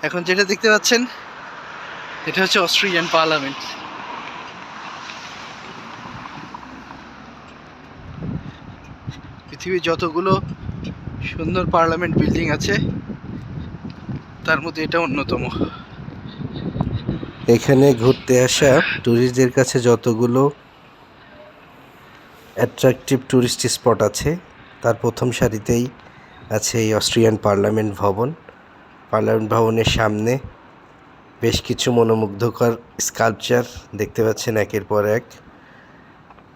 এখন যেটা দেখতে পাচ্ছেন এটা হচ্ছে অস্ট্রিয়ান পার্লামেন্ট। পৃথিবীর যতগুলো সুন্দর পার্লামেন্ট বিল্ডিং আছে তার মধ্যে এটা অন্যতম। এখানে ঘুরতে আসা ট্যুরিস্টদের কাছে যতগুলো অ্যাট্রাকটিভ ট্যুরিস্ট স্পট আছে তার প্রথম সারিতেই আছে এই অস্ট্রিয়ান পার্লামেন্ট ভবন। পার্লামেন্ট ভবনের সামনে বেশ কিছু মনোমুগ্ধকর স্কাল্পচার দেখতে পাচ্ছেন একের পর এক।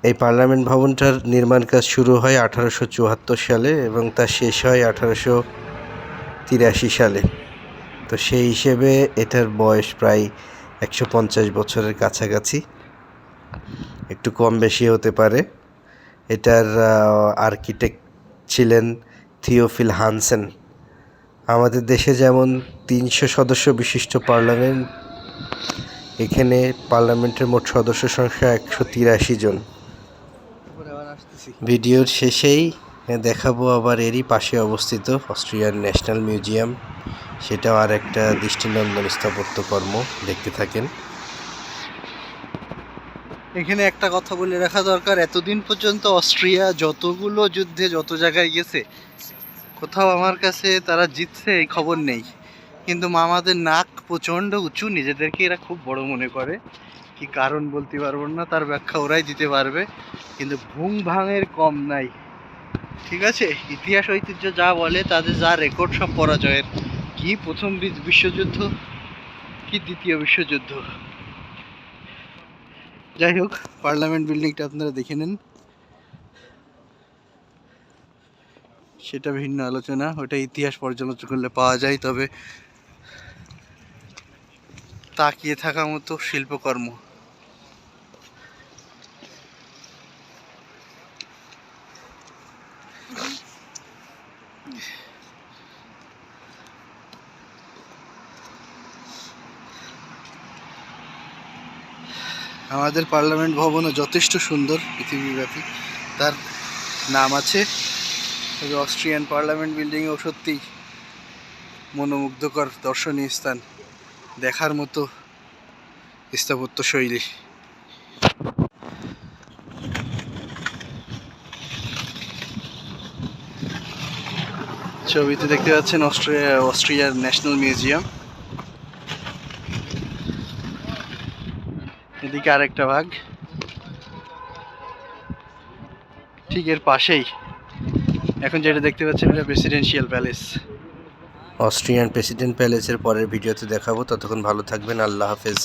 এই পার্লামেন্ট ভবনটার নির্মাণ কাজ শুরু হয় 1874 সালে এবং তা শেষ হয় 1883 সালে। তো সেই হিসেবে এটার বয়স প্রায় 150 বছরের কাছাকাছি, একটু কম বেশি হতে পারে। এটার আর্কিটেক্ট ছিলেন থিওফিল হানসেন। আমাদের দেশে যেমন 300 সদস্য বিশিষ্ট পার্লামেন্ট, এখানে পার্লামেন্টের মোট সদস্য সংখ্যা 183 জন। ভিডিওর শেষেই দেখাবো আবার এরই পাশে অবস্থিত অস্ট্রিয়ান ন্যাশনাল মিউজিয়াম। সেটাও আর একটা দৃষ্টিনন্দন স্থাপত্যকর্ম, দেখতে থাকেন। এখানে একটা কথা বলে রাখা দরকার, এতদিন পর্যন্ত অস্ট্রিয়া যতগুলো যুদ্ধে যত জায়গায় গেছে কোথাও আমার কাছে তারা জিতছে এই খবর নেই। কিন্তু মামাদের নাক প্রচণ্ড উঁচু, নিজেদেরকে এরা খুব বড় মনে করে। কি কারণ বলতে পারবো না, তার ব্যাখ্যা ওরাই দিতে পারবে। কিন্তু ভুং ভাঙের কম নাই, ঠিক আছে? ইতিহাস ঐতিহ্য যা বলে, তাদের যা রেকর্ড সব পরাজয়ের। কি প্রথম বিশ্বযুদ্ধ, কি দ্বিতীয় বিশ্বযুদ্ধ। যাই হোক, পার্লামেন্ট বিল্ডিংটা আপনারা দেখে নেন, সেটা ভিন্ন আলোচনা। ওটা ইতিহাস পর্যালোচনা করলে পাওয়া যায়। তবে তাকিয়ে থাকার মতো শিল্পকর্ম। আমাদের পার্লামেন্ট ভবনও যথেষ্ট সুন্দর পৃথিবীব্যাপী, তার নাম আছে। তবে অস্ট্রিয়ান পার্লামেন্ট বিল্ডিংও সত্যি মনোমুগ্ধকর দর্শনীয় স্থান, দেখার মতো স্থাপত্য শৈলী। ছবিতে দেখতে পাচ্ছেন অস্ট্রিয়ার ন্যাশনাল মিউজিয়াম। এদিকে আরেকটা ভাগ, ঠিক এর পাশেই এখন যেটা দেখতে পাচ্ছেন এটা প্রেসিডেন্সিয়াল প্যালেস। অস্ট্রিয়ান প্রেসিডেন্ট প্যালেসের পরের ভিডিওতে দেখাবো। ততক্ষণ ভালো থাকবেন। আল্লাহ হাফেজ।